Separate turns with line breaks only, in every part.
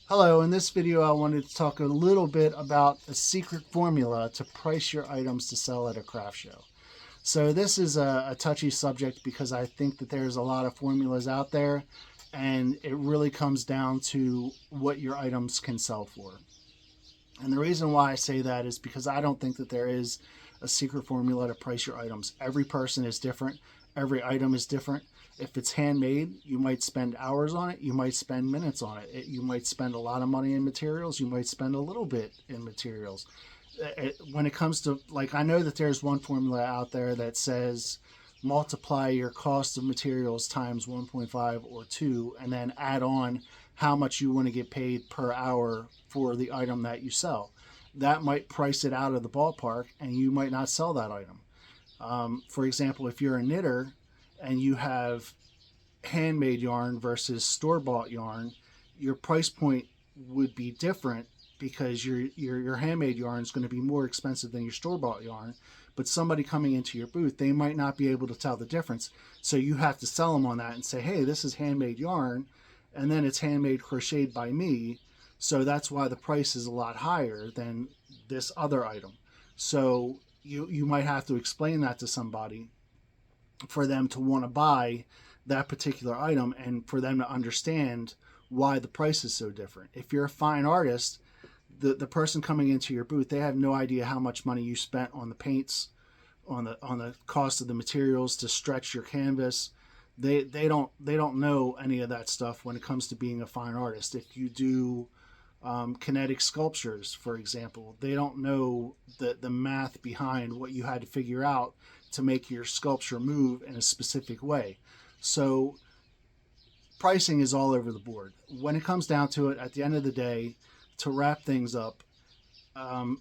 Hello, in this video I wanted to talk a little bit about a secret formula to price your items to sell at a craft show. So this is a touchy subject because I think that there's a lot of formulas out there and it really comes down to what your items can sell for. And the reason why I say that is because I don't think that there is a secret formula to price your items. Every person is different. Every item is different. If it's handmade, you might spend hours on it. You might spend minutes on it. You might spend a lot of money in materials. You might spend a little bit in materials. When it comes to, like, I know that there's one formula out there that says multiply your cost of materials times 1.5 or 2 and then add on how much you want to get paid per hour for the item that you sell. That might price it out of the ballpark and you might not sell that item. For example, if you're a knitter and you have handmade yarn versus store-bought yarn, your price point would be different because your handmade yarn is going to be more expensive than your store-bought yarn. But somebody coming into your booth, they might not be able to tell the difference. So you have to sell them on that and say, hey, this is handmade yarn, and then it's handmade crocheted by me. So that's why the price is a lot higher than this other item. So you might have to explain that to somebody for them to want to buy that particular item and for them to understand why the price is so different. If you're a fine artist, the person coming into your booth, they have no idea how much money you spent on the paints, on the cost of the materials to stretch your canvas. They don't know any of that stuff when it comes to being a fine artist. If you do kinetic sculptures, for example, they don't know the math behind what you had to figure out to make your sculpture move in a specific way. So pricing is all over the board. When it comes down to it, at the end of the day, to wrap things up,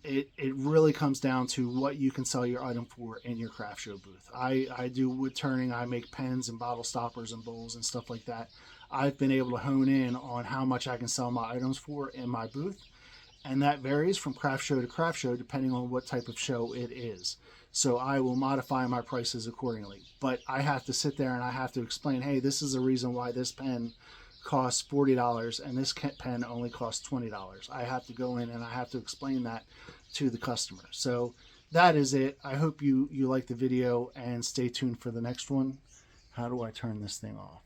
it really comes down to what you can sell your item for in your craft show booth. I do wood turning, I make pens and bottle stoppers and bowls and stuff like that. I've been able to hone in on how much I can sell my items for in my booth, and that varies from craft show to craft show depending on what type of show it is. So I will modify my prices accordingly. But I have to sit there and I have to explain, hey, this is the reason why this pen costs $40 and this pen only costs $20. I have to go in and I have to explain that to the customer. So that is it. I hope you like the video and stay tuned for the next one. How do I turn this thing off?